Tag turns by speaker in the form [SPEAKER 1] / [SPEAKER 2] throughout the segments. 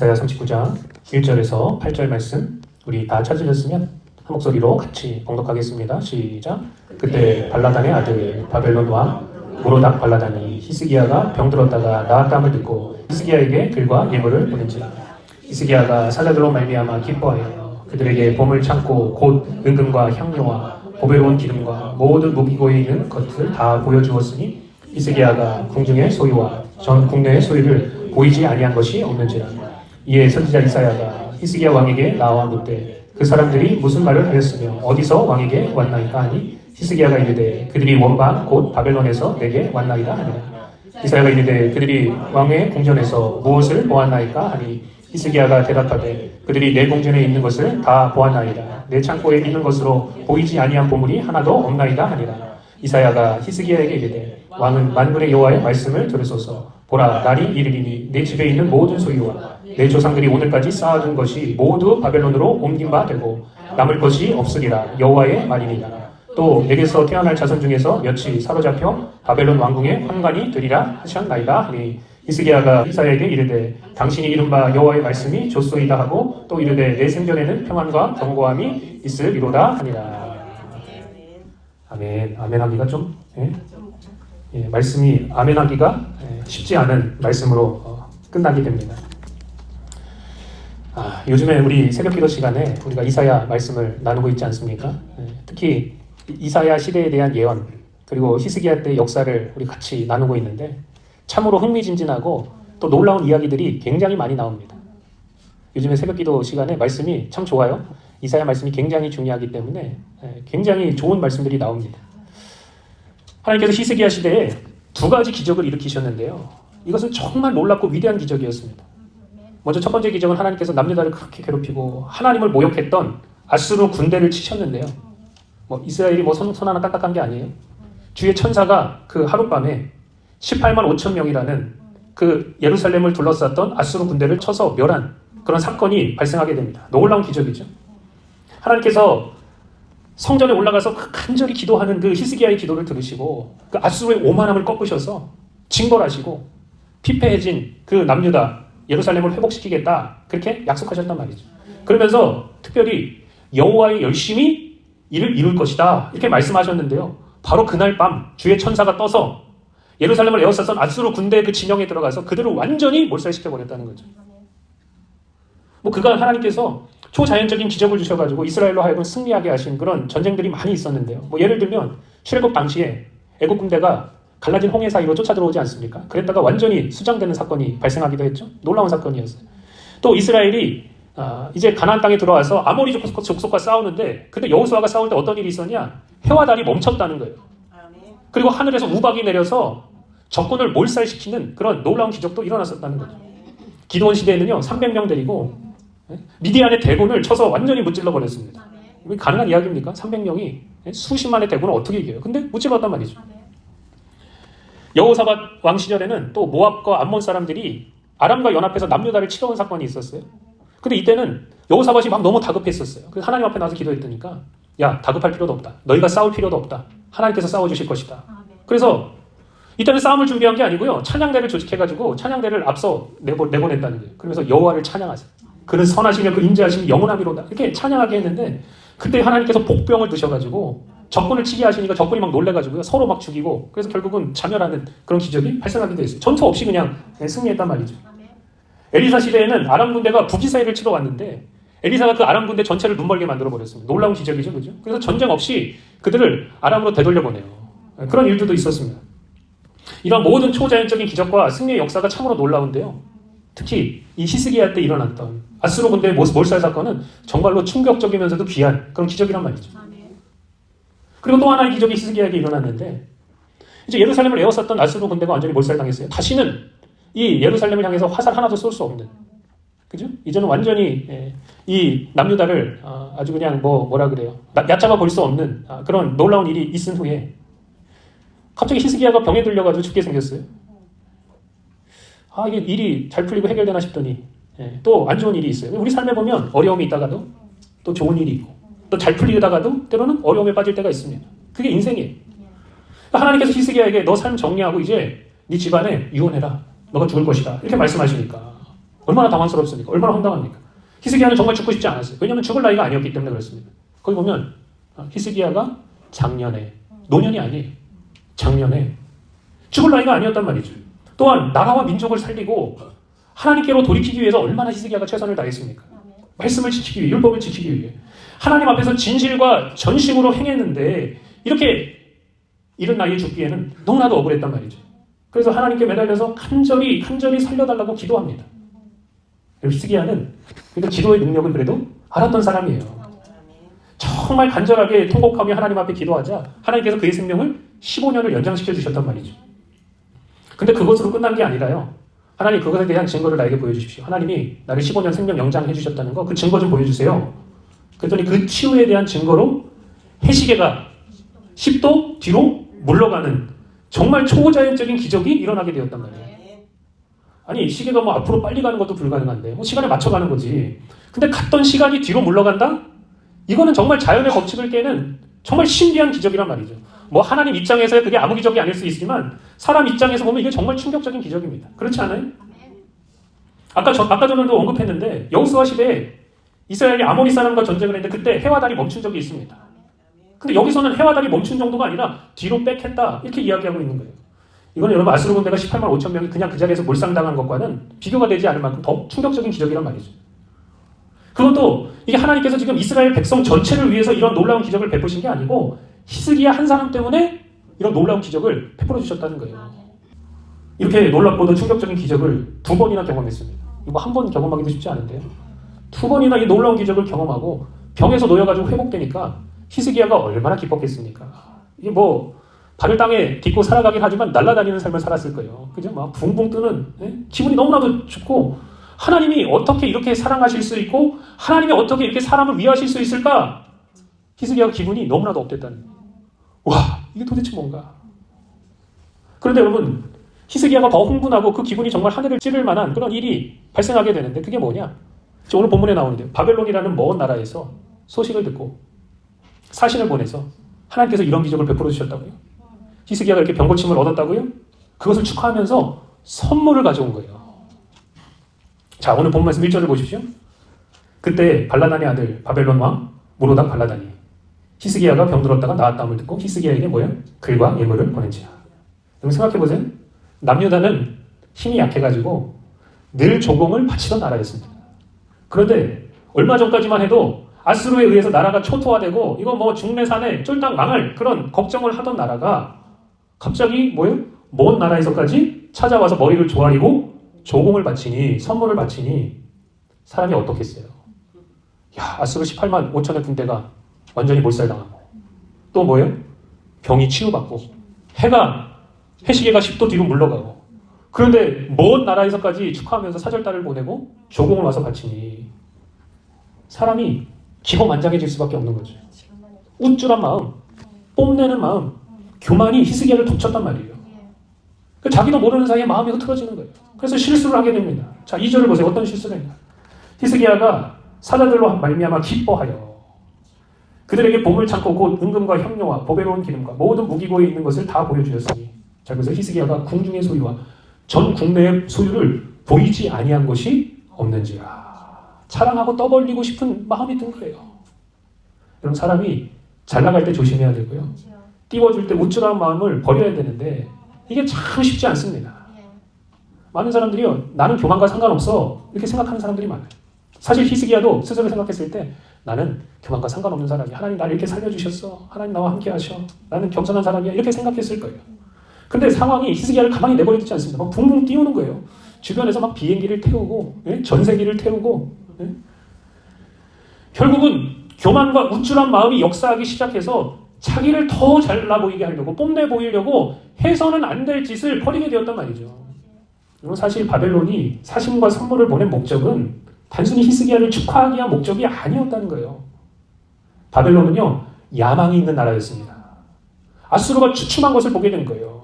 [SPEAKER 1] 이사야 39장 1절에서 8절 말씀 우리 다 찾으셨으면 한 목소리로 같이 봉독하겠습니다. 시작. 그때 발라단의 아들 바벨론 왕 모로닥 발라단이 히스기야가 병들었다가 나았다함을 듣고 히스기야에게 글과 예물을 보낸지라. 히스기야가 사자들로 말미암아 기뻐하여 그들에게 봄을 참고 곧 은금과 향료와 보배로운 기름과 모든 무기고에 있는 것을 다 보여주었으니 히스기야가 궁중의 소유와 전 국내의 소유를 보이지 아니한 것이 없는지라. 이에 선지자 이사야가 히스기야 왕에게 나와 묻되 그 사람들이 무슨 말을 하였으며 어디서 왕에게 왔나이까 하니 히스기야가 이르되 그들이 원방 곧 바벨론에서 내게 왔나이다 하니라. 이사야가 이르되 그들이 왕의 궁전에서 무엇을 보았나이까 하니 히스기야가 대답하되 그들이 내 궁전에 있는 것을 다 보았나이다. 내 창고에 있는 것으로 보이지 아니한 보물이 하나도 없나이다 하니라. 이사야가 히스기야에게 이르되 왕은 만군의 여호와의 말씀을 들으소서. 보라, 날이 이르리니 내 집에 있는 모든 소유와 내 조상들이 오늘까지 쌓아둔 것이 모두 바벨론으로 옮긴 바 되고 남을 것이 없으리라. 여호와의 말이니라. 또 내게서 태어날 자손 중에서 몇이 사로잡혀 바벨론 왕궁의 환관이 되리라 하셨나이다 하니 히스기야가 이사야에게 이르되 당신이 이른바 여호와의 말씀이 좋소이다 하고 또 이르되 내 생전에는 평안과 견고함이 있으리로다 하니라. 아멘. 아멘하기가 좀 말씀이 아멘하기가 쉽지 않은 말씀으로 끝나게 됩니다. 요즘에 우리 새벽기도 시간에 우리가 이사야 말씀을 나누고 있지 않습니까? 특히 이사야 시대에 대한 예언 그리고 히스기야 때 역사를 우리 같이 나누고 있는데 참으로 흥미진진하고 또 놀라운 이야기들이 굉장히 많이 나옵니다. 요즘에 새벽기도 시간에 말씀이 참 좋아요. 이사야 말씀이 굉장히 중요하기 때문에 굉장히 좋은 말씀들이 나옵니다. 하나님께서 히스기야 시대에 두 가지 기적을 일으키셨는데요. 이것은 정말 놀랍고 위대한 기적이었습니다. 먼저 첫 번째 기적은 하나님께서 남유다를 그렇게 괴롭히고 하나님을 모욕했던 아수르 군대를 치셨는데요. 이스라엘이 손 하나 까딱한 게 아니에요. 주의 천사가 그 하룻밤에 18만 5천 명이라는 그 예루살렘을 둘러쌌던 아수르 군대를 쳐서 멸한 그런 사건이 발생하게 됩니다. 놀라운 기적이죠. 하나님께서 성전에 올라가서 간절히 기도하는 그 히스기야의 기도를 들으시고 그 아수르의 오만함을 꺾으셔서 징벌하시고 피폐해진 그 남유다 예루살렘을 회복시키겠다 그렇게 약속하셨단 말이죠. 그러면서 특별히 여호와의 열심히 이를 이룰 것이다 이렇게 말씀하셨는데요. 바로 그날 밤 주의 천사가 떠서 예루살렘을 에워쌌던 아수르 군대 그 진영에 들어가서 그들을 완전히 몰살시켜버렸다는 거죠. 그가 하나님께서 초자연적인 기적을 주셔가지고 이스라엘로 하여금 승리하게 하신 그런 전쟁들이 많이 있었는데요. 예를 들면 출애굽 당시에 애국 군대가 갈라진 홍해 사이로 쫓아들어오지 않습니까? 그랬다가 완전히 수장되는 사건이 발생하기도 했죠. 놀라운 사건이었어요. 또 이스라엘이 이제 가나안 땅에 들어와서 아모리 족속과 싸우는데 근데 여호수아가 싸울 때 어떤 일이 있었냐? 해와 달이 멈췄다는 거예요. 그리고 하늘에서 우박이 내려서 적군을 몰살시키는 그런 놀라운 기적도 일어났었다는 거죠. 기드온 시대에는요 300명 데리고 미디안의 대군을 쳐서 완전히 무찔러 버렸습니다. 이게 가능한 이야기입니까? 300명이 수십만의 대군을 어떻게 이겨요? 근데 무찔렀단 말이죠. 여호사밧 왕 시절에는 또 모압과 암몬 사람들이 아람과 연합해서 남유다를 치러온 사건이 있었어요. 근데 이때는 여호사밧이 막 너무 다급했었어요. 그래서 하나님 앞에 나와서 기도했더니까 야 다급할 필요도 없다. 너희가 싸울 필요도 없다. 하나님께서 싸워주실 것이다. 그래서 이때는 싸움을 준비한 게 아니고요. 찬양대를 조직해가지고 찬양대를 앞서 내보냈다는 거예요. 그러면서 여호와를 찬양하세요. 그는 선하시며 그 인자하심이 영원하미로다. 이렇게 찬양하게 했는데 그때 하나님께서 복병을 드셔가지고 적군을 치게 하시니까 적군이 막 놀래가지고요. 서로 막 죽이고 그래서 결국은 자멸하는 그런 기적이 발생하기도 했어요. 전투 없이 그냥 승리했단 말이죠. 엘리사 시대에는 아람 군대가 북이스라엘을 치러 왔는데 엘리사가 그 아람 군대 전체를 눈멀게 만들어버렸습니다. 놀라운 기적이죠. 그죠? 그래서 전쟁 없이 그들을 아람으로 되돌려보내요. 그런 일들도 있었습니다. 이런 모든 초자연적인 기적과 승리의 역사가 참으로 놀라운데요. 특히 이 히스기야 때 일어났던 아수르 군대의 몰살 사건은 정말로 충격적이면서도 귀한 그런 기적이란 말이죠. 그리고 또 하나의 기적이 히스기야에게 일어났는데 이제 예루살렘을 에워쌌던 아수르 군대가 완전히 몰살당했어요. 다시는 이 예루살렘을 향해서 화살 하나도 쏠 수 없는, 그죠? 이제는 완전히 이 남유다를 아주 그냥 뭐라 그래요? 얕잡아 볼 수 없는 그런 놀라운 일이 있은 후에 갑자기 히스기야가 병에 들려가지고 죽게 생겼어요. 이게 일이 잘 풀리고 해결되나 싶더니 또 안 좋은 일이 있어요. 우리 삶에 보면 어려움이 있다가도 또 좋은 일이 있고 또 잘 풀리다가도 때로는 어려움에 빠질 때가 있습니다. 그게 인생이에요. 하나님께서 히스기야에게 너 삶 정리하고 이제 네 집안에 유언해라. 너가 죽을 것이다. 이렇게 말씀하시니까 얼마나 당황스럽습니까? 얼마나 황당합니까? 히스기야는 정말 죽고 싶지 않았어요. 왜냐하면 죽을 나이가 아니었기 때문에 그렇습니다. 거기 보면 히스기야가 작년에, 노년이 아니에요. 작년에 죽을 나이가 아니었단 말이죠. 또한 나라와 민족을 살리고 하나님께로 돌이키기 위해서 얼마나 히스기야가 최선을 다했습니까? 말씀을 지키기 위해, 율법을 지키기 위해 하나님 앞에서 진실과 전심으로 행했는데 이렇게 이른 나이에 죽기에는 너무나도 억울했단 말이죠. 그래서 하나님께 매달려서 간절히 살려달라고 기도합니다. 히스기야는 그래도 기도의 능력은 그래도 알았던 사람이에요. 정말 간절하게 통곡하며 하나님 앞에 기도하자 하나님께서 그의 생명을 15년을 연장시켜 주셨단 말이죠. 근데 그것으로 끝난 게 아니라요. 하나님 그것에 대한 증거를 나에게 보여주십시오. 하나님이 나를 15년 생명 연장해 주셨다는 거, 그 증거 좀 보여주세요. 그랬더니 그 치유에 대한 증거로 해시계가 10도 뒤로 물러가는 정말 초자연적인 기적이 일어나게 되었단 말이에요. 아니 시계가 뭐 앞으로 빨리 가는 것도 불가능한데 뭐 시간에 맞춰가는 거지. 근데 갔던 시간이 뒤로 물러간다? 이거는 정말 자연의 법칙을 깨는 정말 신기한 기적이란 말이죠. 뭐 하나님 입장에서야 그게 아무 기적이 아닐 수 있지만 사람 입장에서 보면 이게 정말 충격적인 기적입니다. 그렇지 않아요? 아까 전에도 언급했는데 여호수아 시대에 이스라엘이 아모리 사람과 전쟁을 했는데 그때 해와 달이 멈춘 적이 있습니다. 근데 여기서는 해와 달이 멈춘 정도가 아니라 뒤로 빽했다 이렇게 이야기하고 있는 거예요. 이건 여러분 아수르 군대가 18만 5천 명이 그냥 그 자리에서 몰상당한 것과는 비교가 되지 않을 만큼 더 충격적인 기적이란 말이죠. 그것도 이게 하나님께서 지금 이스라엘 백성 전체를 위해서 이런 놀라운 기적을 베푸신 게 아니고 히스기야 한 사람 때문에 이런 놀라운 기적을 베풀어 주셨다는 거예요. 이렇게 놀랍고도 충격적인 기적을 2번이나 경험했습니다. 이거 한 번 경험하기도 쉽지 않은데요. 2번이나 이 놀라운 기적을 경험하고 병에서 놓여가지고 회복되니까 히스기야가 얼마나 기뻤겠습니까? 이게 뭐 발을 땅에 딛고 살아가긴 하지만 날아다니는 삶을 살았을 거예요. 그죠? 막 붕붕 뜨는 기분이 너무나도 좋고 하나님이 어떻게 이렇게 사랑하실 수 있고 하나님이 어떻게 이렇게 사람을 위하실 수 있을까? 히스기야가 기분이 너무나도 업됐다는 거예요. 와, 이게 도대체 뭔가? 그런데 여러분 히스기야가 더 흥분하고 그 기분이 정말 하늘을 찌를 만한 그런 일이 발생하게 되는데 그게 뭐냐? 오늘 본문에 나오는데 바벨론이라는 먼 나라에서 소식을 듣고 사신을 보내서 하나님께서 이런 기적을 베풀어 주셨다고요. 히스기야가 이렇게 병고침을 얻었다고요? 그것을 축하하면서 선물을 가져온 거예요. 자, 오늘 본 말씀 1절을 보십시오. 그때 발라단의 아들 바벨론 왕 무로닥 발라단이 히스기야가 병들었다가 나았다함을 듣고 히스기야에게 뭐예요? 글과 예물을 보낸지라. 여러분 생각해보세요. 남유다는 힘이 약해가지고 늘 조공을 바치던 나라였습니다. 그런데 얼마 전까지만 해도 아수르에 의해서 나라가 초토화되고 이거 뭐 중내산에 쫄딱 망할 그런 걱정을 하던 나라가 갑자기 뭐예요? 먼 나라에서까지 찾아와서 머리를 조아리고 조공을 바치니 선물을 바치니 사람이 어떻겠어요? 야, 아수르 18만 5천의 군대가 완전히 몰살당하고 또 뭐예요? 병이 치유받고 해시계가 10도 뒤로 물러가고 그런데 먼 나라에서까지 축하하면서 사절단을 보내고 조공을 와서 바치니 사람이 기고만장해질 수밖에 없는 거죠. 우쭐한 마음, 뽐내는 마음, 교만이 히스기야를 덮쳤단 말이에요. 자기도 모르는 사이에 마음이 흐트러지는 거예요. 그래서 실수를 하게 됩니다. 자, 2절을 보세요. 어떤 실수를 했냐. 히스기야가 사자들로 말미암아 기뻐하여 그들에게 보물 창고 곧 은금과 향료와 보배로운 기름과 모든 무기고에 있는 것을 다 보여주었으니 자, 그래서 히스기야가 궁중의 소유와 전 국내의 소유를 보이지 아니한 것이 없는지라. 자랑하고 떠벌리고 싶은 마음이 든 거예요. 여러분 사람이 잘 나갈 때 조심해야 되고요. 띄워줄 때 우쭐한 마음을 버려야 되는데 이게 참 쉽지 않습니다. 많은 사람들이요. 나는 교만과 상관없어. 이렇게 생각하는 사람들이 많아요. 사실 히스기야도 스스로 생각했을 때 나는 교만과 상관없는 사람이야. 하나님 나를 이렇게 살려주셨어. 하나님 나와 함께 하셔. 나는 겸손한 사람이야. 이렇게 생각했을 거예요. 근데 상황이 히스기야를 가만히 내버려두지 않습니다. 막 붕붕 띄우는 거예요. 주변에서 막 비행기를 태우고 전세기를 태우고 결국은 교만과 우쭐한 마음이 역사하기 시작해서 자기를 더 잘나 보이게 하려고 뽐내 보이려고 해서는 안 될 짓을 벌이게 되었단 말이죠. 사실 바벨론이 사신과 선물을 보낸 목적은 단순히 히스기야를 축하하기 위한 목적이 아니었다는 거예요. 바벨론은요 야망이 있는 나라였습니다. 아수르가 주춤한 것을 보게 된 거예요.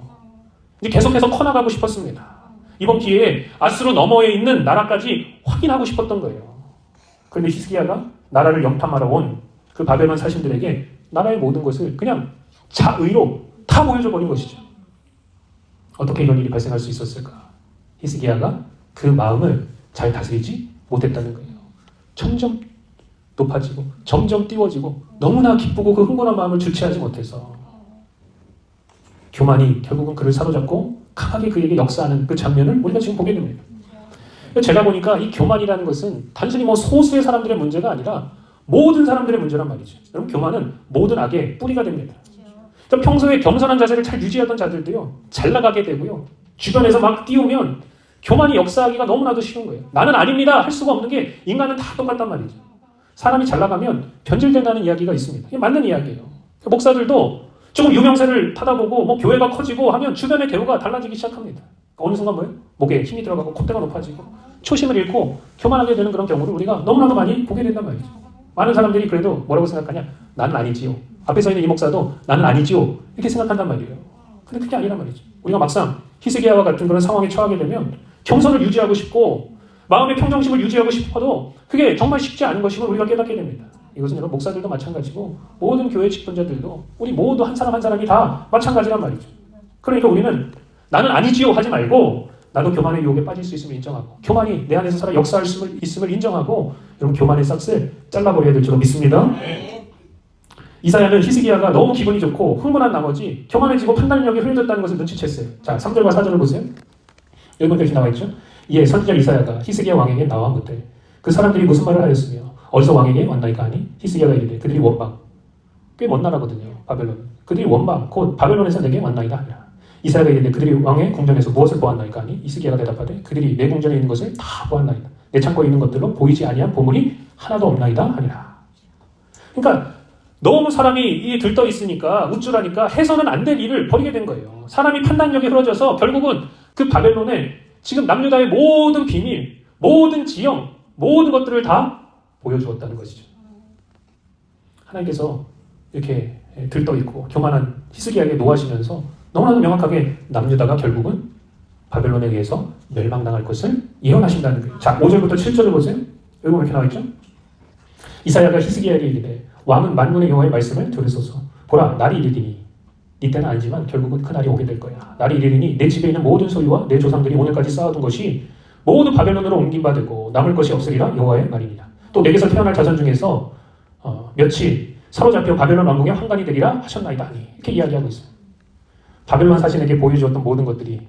[SPEAKER 1] 이제 계속해서 커나가고 싶었습니다. 이번 기회에 아수르 너머에 있는 나라까지 확인하고 싶었던 거예요. 그런데 히스기야가 나라를 영탐하러 온 그 바벨론 사신들에게 나라의 모든 것을 그냥 자의로 다 보여줘 버린 것이죠. 어떻게 이런 일이 발생할 수 있었을까? 히스기야가 그 마음을 잘 다스리지 못했다는 거예요. 점점 높아지고 점점 띄워지고 너무나 기쁘고 그 흥분한 마음을 주체하지 못해서 교만이 결국은 그를 사로잡고 강하게 그에게 역사하는 그 장면을 우리가 지금 보게 됩니다. 제가 보니까 이 교만이라는 것은 단순히 뭐 소수의 사람들의 문제가 아니라 모든 사람들의 문제란 말이죠. 여러분, 교만은 모든 악의 뿌리가 됩니다. 그러니까 평소에 겸손한 자세를 잘 유지하던 자들도요, 잘 나가게 되고요, 주변에서 막 띄우면 교만이 역사하기가 너무나도 쉬운 거예요. 나는 아닙니다 할 수가 없는 게 인간은 다 똑같단 말이죠. 사람이 잘 나가면 변질된다는 이야기가 있습니다. 이게 맞는 이야기예요. 목사들도 조금 유명세를 타다보고 뭐 교회가 커지고 하면 주변의 대우가 달라지기 시작합니다. 어느 순간 뭐예요? 목에 힘이 들어가고 콧대가 높아지고 초심을 잃고 교만하게 되는 그런 경우를 우리가 너무나도 많이 보게 된단 말이죠. 많은 사람들이 그래도 뭐라고 생각하냐? 나는 아니지요. 앞에 서 있는 이 목사도 나는 아니지요. 이렇게 생각한단 말이에요. 근데 그게 아니란 말이죠. 우리가 막상 히스기야와 같은 그런 상황에 처하게 되면 겸손을 유지하고 싶고 마음의 평정심을 유지하고 싶어도 그게 정말 쉽지 않은 것임을 우리가 깨닫게 됩니다. 이것은 여러분 목사들도 마찬가지고 모든 교회 직분자들도 우리 모두 한 사람 한 사람이 다 마찬가지란 말이죠. 그러니까 우리는 나는 아니지요 하지 말고 나도 교만의 유혹에 빠질 수 있음을 인정하고 교만이 내 안에서 살아 역사할 수 있음을 인정하고 여러분 교만의 싹을 잘라버려야 될 줄로 믿습니다. 이사야는 히스기야가 너무 기분이 좋고 흥분한 나머지 교만해지고 판단력이 흐려졌다는 것을 눈치챘어요. 자, 3절과 4절을 보세요. 여기 이렇게 나와 있죠. 이에 선지자 이사야가 히스기야 왕에게 나와 묻되 그 사람들이 무슨 말을 하였으며 어디서 왕에게 왔나이까 하니 히스기야가 이르되 그들이 원방, 꽤 먼 나라거든요. 바벨론. 그들이 원방 곧 바벨론에서 내게 왔나이다 하니라. 이사야가 이르되 그들이 왕의 궁전에서 무엇을 보았나이까 하니 히스기야가 대답하되 그들이 내 궁전에 있는 것을 다 보았나이다. 내 창고에 있는 것들로 보이지 아니한 보물이 하나도 없나이다 하니라. 그러니까 너무 사람이 이 들떠 있으니까 우쭐하니까 해서는 안 될 일을 벌이게 된 거예요. 사람이 판단력이 흐려져서 결국은 그 바벨론에 지금 남유다의 모든 비밀, 모든 지형, 모든 것들을 다 보여주었다는 것이죠. 하나님께서 이렇게 들떠있고 교만한 히스기야에게 노하시면서 너무나도 명확하게 남유다가 결국은 바벨론에 의해서 멸망당할 것을 예언하신다는 거예요. 자, 5절부터 7절을 보세요. 여기 보면 이렇게 나와있죠. 이사야가 히스기야에게 이르되 왕은 만군의 여호와의 말씀을 들으소서. 보라, 날이 이르리니 네 때는 아니지만 결국은 그 날이 오게 될 거야. 날이 이르리니 내 집에 있는 모든 소유와 내 조상들이 오늘까지 쌓아둔 것이 모두 바벨론으로 옮긴 바 되고 남을 것이 없으리라 여호와의 말이니라. 또 내게서 태어날 자손 중에서 며칠 사로잡혀 바벨론 왕궁의 환관이 되리라 하셨나이다. 이렇게 이야기하고 있어요. 바벨론 사신에게 보여주었던 모든 것들이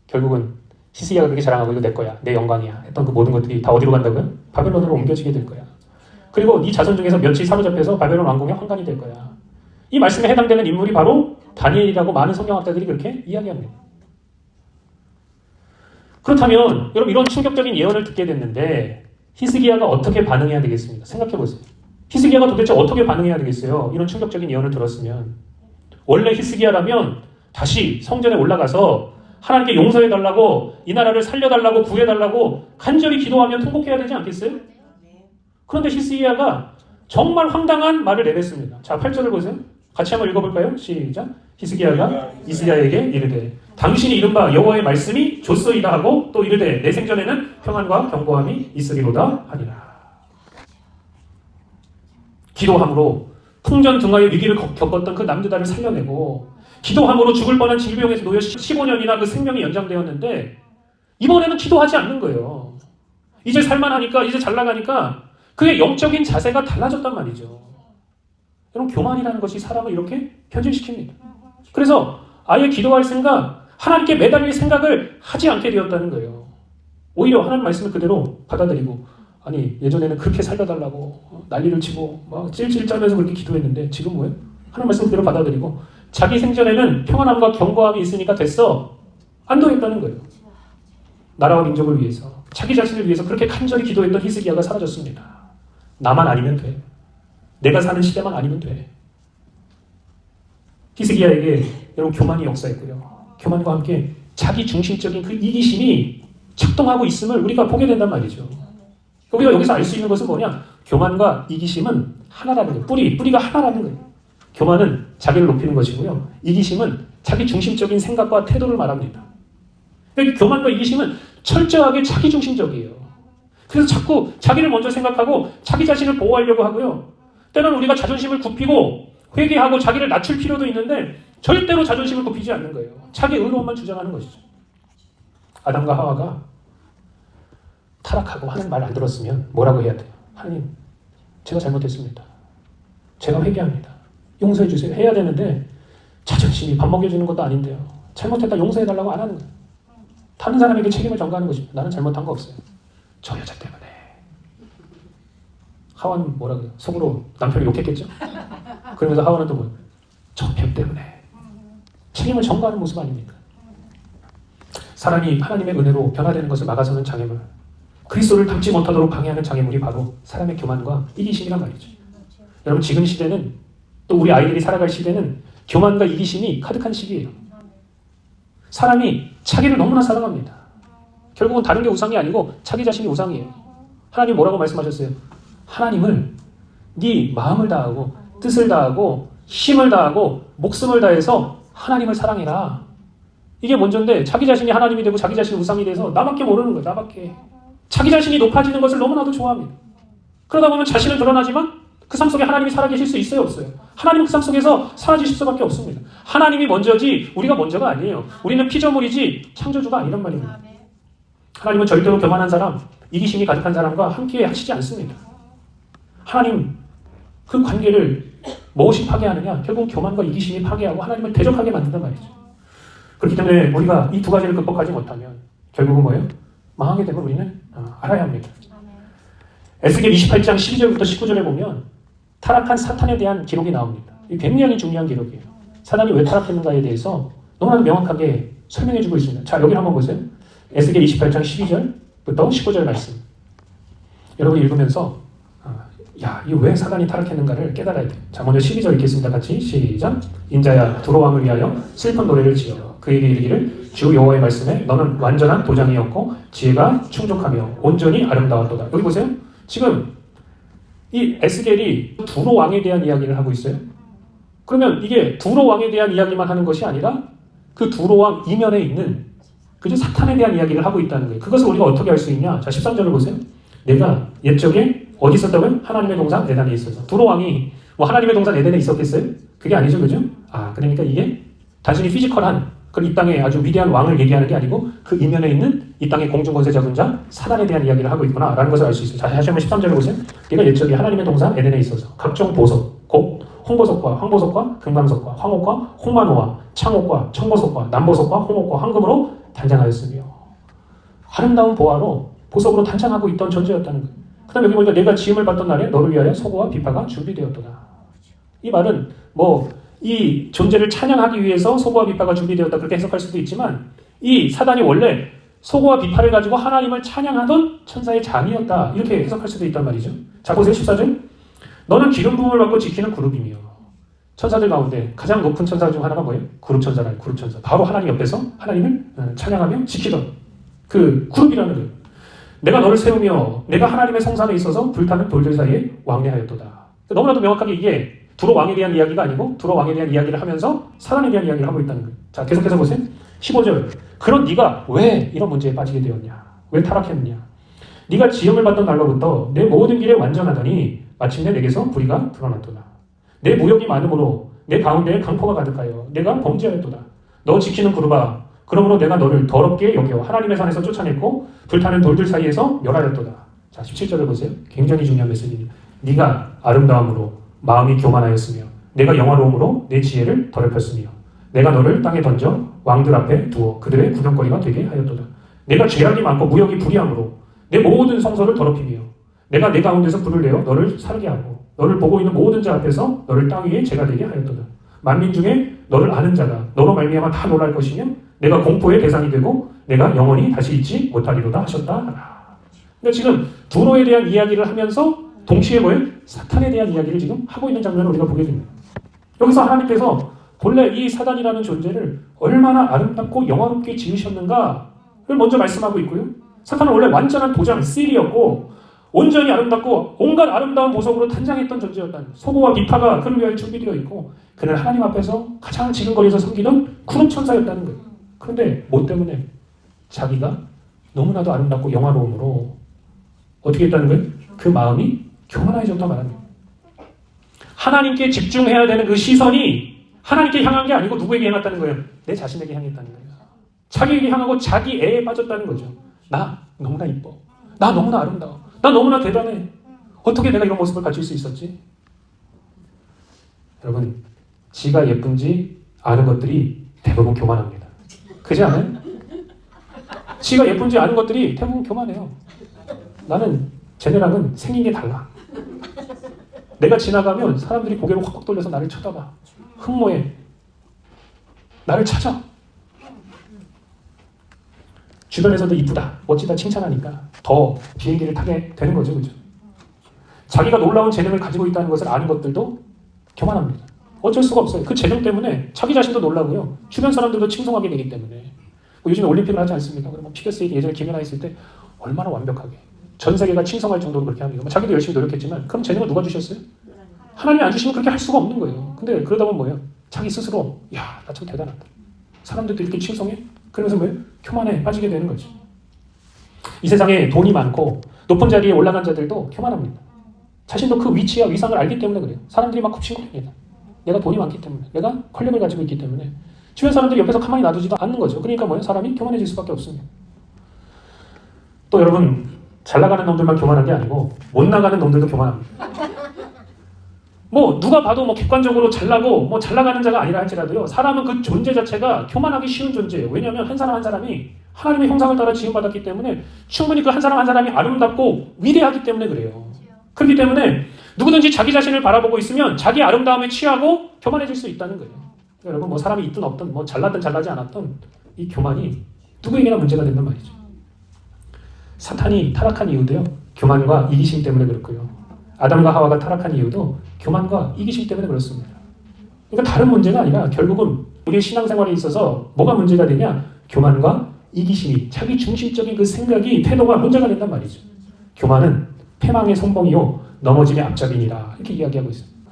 [SPEAKER 1] 결국은 히스기야가 그렇게 자랑하고 이거 내 거야, 내 영광이야 했던 그 모든 것들이 다 어디로 간다고요? 바벨론으로 옮겨지게 될 거야. 그리고 네 자손 중에서 며칠 사로잡혀서 바벨론 왕궁의 환관이 될 거야. 이 말씀에 해당되는 인물이 바로 다니엘이라고 많은 성경학자들이 그렇게 이야기합니다. 그렇다면 여러분 이런 충격적인 예언을 듣게 됐는데 히스기야가 어떻게 반응해야 되겠습니까? 생각해 보세요. 히스기야가 도대체 어떻게 반응해야 되겠어요? 이런 충격적인 예언을 들었으면 원래 히스기야라면 다시 성전에 올라가서 하나님께 용서해달라고 이 나라를 살려달라고 구해달라고 간절히 기도하며 통곡해야 되지 않겠어요? 그런데 히스기야가 정말 황당한 말을 내뱉습니다. 자, 8절을 보세요. 같이 한번 읽어볼까요? 시작. 히스기야가 이스야에게 이르되 당신이 이른바 여호와의 말씀이 좋소이다 하고 또 이르되 내 생전에는 평안과 견고함이 있으리로다 하니라. 기도함으로 풍전 등화의 위기를 겪었던 그 남유다를 살려내고 기도함으로 죽을 뻔한 질병에서 놓여 15년이나 그 생명이 연장되었는데 이번에는 기도하지 않는 거예요. 이제 살만하니까 이제 잘 나가니까 그의 영적인 자세가 달라졌단 말이죠. 여러분 교만이라는 것이 사람을 이렇게 변질시킵니다. 그래서 아예 기도할 생각, 하나님께 매달릴 생각을 하지 않게 되었다는 거예요. 오히려 하나님 말씀을 그대로 받아들이고 아니 예전에는 그렇게 살려달라고 난리를 치고 막 찔찔 짜면서 그렇게 기도했는데 지금 뭐예요? 하나님 말씀 그대로 받아들이고 자기 생전에는 평안함과 견고함이 있으니까 됐어. 안도했다는 거예요. 나라와 민족을 위해서 자기 자신을 위해서 그렇게 간절히 기도했던 히스기야가 사라졌습니다. 나만 아니면 돼. 내가 사는 시대만 아니면 돼. 히스기야에게 여러분 교만이 역사했고요. 교만과 함께 자기 중심적인 그 이기심이 작동하고 있음을 우리가 보게 된단 말이죠. 우리가 여기서 알 수 있는 것은 뭐냐? 교만과 이기심은 하나라는 거예요. 뿌리가 하나라는 거예요. 교만은 자기를 높이는 것이고요. 이기심은 자기 중심적인 생각과 태도를 말합니다. 그러니까 교만과 이기심은 철저하게 자기 중심적이에요. 그래서 자꾸 자기를 먼저 생각하고 자기 자신을 보호하려고 하고요. 때로는 우리가 자존심을 굽히고 회개하고 자기를 낮출 필요도 있는데 절대로 자존심을 굽히지 않는 거예요. 자기 의로움만 주장하는 것이죠. 아담과 하와가 타락하고 하는 말 안 들었으면 뭐라고 해야 돼요? 하나님, 제가 잘못했습니다. 제가 회개합니다. 용서해 주세요. 해야 되는데 자존심이 밥 먹여주는 것도 아닌데요. 잘못했다 용서해달라고 안 하는 거예요. 다른 사람에게 책임을 전가하는 것입니다. 나는 잘못한 거 없어요. 저 여자 때문에. 하와는 뭐라 그래요? 속으로 남편을 욕했겠죠? 그러면서 하와는 또 뭐예요? 저 뱀 때문에. 책임을 전가하는 모습 아닙니까? 사람이 하나님의 은혜로 변화되는 것을 막아서는 장애물, 그리스도를 닮지 못하도록 방해하는 장애물이 바로 사람의 교만과 이기심이란 말이죠. 여러분, 지금 시대는, 또 우리 아이들이 살아갈 시대는 교만과 이기심이 가득한 시기예요. 사람이 자기를 너무나 사랑합니다. 결국은 다른 게 우상이 아니고 자기 자신이 우상이에요. 하나님 뭐라고 말씀하셨어요? 하나님을 네 마음을 다하고 뜻을 다하고 힘을 다하고 목숨을 다해서 하나님을 사랑해라. 이게 먼저인데 자기 자신이 하나님이 되고 자기 자신이 우상이 돼서 나밖에 모르는 거예요. 나밖에. 자기 자신이 높아지는 것을 너무나도 좋아합니다. 그러다 보면 자신은 드러나지만 그 삶 속에 하나님이 살아계실 수 있어요, 없어요? 하나님은 그 삶 속에서 사라지실 수밖에 없습니다. 하나님이 먼저지 우리가 먼저가 아니에요. 우리는 피조물이지 창조주가 아니란 말입니다. 하나님은 절대로 교만한 사람, 이기심이 가득한 사람과 함께 하시지 않습니다. 하나님 그 관계를 무엇이 파괴하느냐? 결국 교만과 이기심이 파괴하고 하나님을 대적하게 만든단 말이죠. 그렇기 때문에 우리가 이 두 가지를 극복하지 못하면 결국은 뭐예요? 망하게 되면 우리는 알아야 합니다. 에스겔 28장 12절부터 19절에 보면 타락한 사탄에 대한 기록이 나옵니다. 이 굉장히 중요한 기록이에요. 사탄이 왜 타락했는가에 대해서 너무나도 명확하게 설명해주고 있습니다. 자, 여기 한번 보세요. 에스겔 28장 12절부터 19절 말씀. 여러분이 읽으면서 야, 이 왜 사단이 타락했는가를 깨달아야 돼요. 자, 먼저 12절 읽겠습니다. 같이 시작. 인자야, 두로 왕을 위하여 슬픈 노래를 지어 그에게 이르기를 주 여호와의 말씀에 너는 완전한 도장이었고 지혜가 충족하며 온전히 아름다웠도다. 여기 보세요. 지금 이 에스겔이 두로 왕에 대한 이야기를 하고 있어요. 그러면 이게 두로 왕에 대한 이야기만 하는 것이 아니라 그 두로 왕 이면에 있는 그저 사탄에 대한 이야기를 하고 있다는 거예요. 그것을 우리가 어떻게 알 수 있냐? 자, 13절을 보세요. 내가 옛적에 어디 있었다고요? 하나님의 동산 에덴에 있어서. 두로 왕이 뭐 하나님의 동산 에덴에 있었겠어요? 그게 아니죠, 그죠? 그러니까 이게 단순히 피지컬한 이 땅의 아주 위대한 왕을 얘기하는 게 아니고 그 이면에 있는 이 땅의 공중권세 잡은 자 사단에 대한 이야기를 하고 있구나 라는 것을 알 수 있어요. 자, 다시 한번 13절을 보세요. 내가 옛적에 하나님의 동산 에덴에 있어서 각종 보석, 곧 홍보석과 황보석과 금강석과 황옥과 홍만호와 창옥과 청보석과 남보석과 홍옥과 황금으로 단장하였으며 아름다운 보화로 보석으로 단장하고 있던 존재였다는 거예요. 그 다음에 여기 보니까 내가 지음을 받던 날에 너를 위하여 소고와 비파가 준비되었도다. 이 말은 이 존재를 찬양하기 위해서 소고와 비파가 준비되었다 그렇게 해석할 수도 있지만 이 사단이 원래 소고와 비파를 가지고 하나님을 찬양하던 천사의 장이었다 이렇게 해석할 수도 있단 말이죠. 자, 보세요. 14절. 너는 기름 부음을 받고 지키는 그룹이며 천사들 가운데 가장 높은 천사 중 하나가 뭐예요? 그룹천사라는 그룹천사. 바로 하나님 옆에서 하나님을 찬양하며 지키던 그 그룹이라는 거예요. 내가 너를 세우며 내가 하나님의 성산에 있어서 불타는 돌들 사이에 왕래하였도다. 너무나도 명확하게 이게 두로 왕에 대한 이야기가 아니고 두로 왕에 대한 이야기를 하면서 사단에 대한 이야기를 하고 있다는 거예요. 자, 계속해서 보세요. 15절. 그런 네가 왜 이런 문제에 빠지게 되었냐? 왜 타락했느냐? 네가 지음을 받던 날로부터 내 모든 길에 완전하더니 마침내 내게서 불의가 드러났도다. 내 무역이 많음으로 내 가운데에 강포가 가득하여 내가 범죄하였도다. 너 지키는 그룹아, 그러므로 내가 너를 더럽게 여겨 하나님의 산에서 쫓아냈고 불타는 돌들 사이에서 멸하였도다. 자, 17절을 보세요. 굉장히 중요한 메시지입니다. 네가 아름다움으로 마음이 교만하였으며 내가 영화로움으로 내 지혜를 더럽혔으며 내가 너를 땅에 던져 왕들 앞에 두어 그들의 구경거리가 되게 하였도다. 내가 죄악이 많고 무역이 불의함으로 내 모든 성소를 더럽히며 내가 내 가운데서 불을 내어 너를 살게 하고 너를 보고 있는 모든 자 앞에서 너를 땅 위에 죄가 되게 하였도다. 만민 중에 너를 아는 자가 너로 말미암아 다 놀랄 것이며 내가 공포의 대상이 되고 내가 영원히 다시 잊지 못하리로다 하셨다. 그러니까 지금 두로에 대한 이야기를 하면서 동시에 뭐예요? 사탄에 대한 이야기를 지금 하고 있는 장면을 우리가 보게 됩니다. 여기서 하나님께서 본래 이 사단이라는 존재를 얼마나 아름답고 영화롭게 지으셨는가를 먼저 말씀하고 있고요. 사탄은 원래 완전한 도장, 씰이었고 온전히 아름답고 온갖 아름다운 보석으로 단장했던 존재였다는 거예요. 소고와 비파가 그를 위하여 준비되어 있고 그는 하나님 앞에서 가장 지근거리에서 섬기던 구름 천사였다는 거예요. 그런데 뭐 때문에? 자기가 너무나도 아름답고 영화로움으로 어떻게 했다는 거예요? 그 마음이 교만해졌다 말합니다. 하나님께 집중해야 되는 그 시선이 하나님께 향한 게 아니고 누구에게 향했다는 거예요? 내 자신에게 향했다는 거예요. 자기에게 향하고 자기 애에 빠졌다는 거죠. 나 너무나 이뻐. 나 너무나 아름다워. 나 너무나 대단해. 어떻게 내가 이런 모습을 가질 수 있었지? 여러분, 지가 예쁜지 아는 것들이 대부분 교만합니다. 그렇지 않아요? 지가 예쁜지 아는 것들이 대부분 교만해요. 나는 쟤네랑은 생긴 게 달라. 내가 지나가면 사람들이 고개를 확확 돌려서 나를 쳐다봐. 흠모해. 나를 찾아. 주변에서도 이쁘다, 멋지다 칭찬하니까 더 비행기를 타게 되는 거죠. 그죠? 자기가 놀라운 재능을 가지고 있다는 것을 아는 것들도 교만합니다. 어쩔 수가 없어요. 그 재능 때문에 자기 자신도 놀라고요. 주변 사람들도 칭송하게 되기 때문에. 요즘에 올림픽을 하지 않습니까? 그러면 피겨스케이팅 예전에 김연아 했을 때 얼마나 완벽하게 전 세계가 칭송할 정도로 그렇게 합니다. 자기도 열심히 노력했지만 그럼 재능을 누가 주셨어요? 하나님이 안 주시면 그렇게 할 수가 없는 거예요. 근데 그러다 보면 뭐예요? 자기 스스로 야, 나 참 대단하다. 사람들도 이렇게 칭송해? 그러면서 뭐예요? 교만에 빠지게 되는 거죠. 이 세상에 돈이 많고 높은 자리에 올라간 자들도 교만합니다. 자신도 그 위치와 위상을 알기 때문에 그래요. 사람들이 막 굽신거립니다. 내가 돈이 많기 때문에, 내가 권력을 가지고 있기 때문에 주변 사람들이 옆에서 가만히 놔두지도 않는 거죠. 그러니까 뭐예요? 사람이 교만해질 수밖에 없습니다. 또 여러분, 잘 나가는 놈들만 교만한 게 아니고 못 나가는 놈들도 교만합니다. 뭐 누가 봐도 뭐 객관적으로 잘나고 뭐 잘 나가는 자가 아니라 할지라도요, 사람은 그 존재 자체가 교만하기 쉬운 존재예요. 왜냐하면 한 사람 한 사람이 하나님의 형상을 따라 지음받았기 때문에 충분히 그 한 사람 한 사람이 아름답고 위대하기 때문에 그래요. 그렇기 때문에 누구든지 자기 자신을 바라보고 있으면 자기 아름다움에 취하고 교만해질 수 있다는 거예요. 그러니까 여러분, 뭐 사람이 있든 없든 뭐 잘나든 잘나지 않았든 이 교만이 누구에게나 문제가 된단 말이죠. 사탄이 타락한 이유도요, 교만과 이기심 때문에 그렇고요. 아담과 하와가 타락한 이유도 교만과 이기심 때문에 그렇습니다. 그러니까 다른 문제가 아니라 결국은 우리의 신앙생활에 있어서 뭐가 문제가 되냐? 교만과 이기심이, 자기 중심적인 그 생각이, 태도가 문제가 된단 말이죠. 교만은 패망의 선봉이요 넘어짐의 앞잡이니라, 이렇게 이야기하고 있습니다.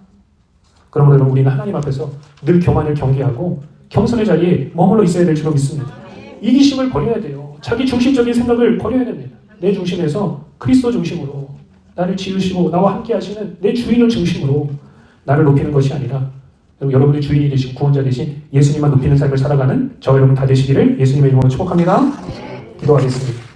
[SPEAKER 1] 그러므로 여러분, 우리는 하나님 앞에서 늘 교만을 경계하고 겸손의 자리에 머물러 있어야 될 줄로 믿습니다. 이기심을 버려야 돼요. 자기 중심적인 생각을 버려야 됩니다. 내 중심에서 그리스도 중심으로, 나를 지으시고 나와 함께 하시는 내 주인을 중심으로 나를 높이는 것이 아니라 여러분의 주인이 되신, 구원자 되신 예수님만 높이는 삶을 살아가는 저 여러분 다 되시기를 예수님의 이름으로 축복합니다. 기도하겠습니다.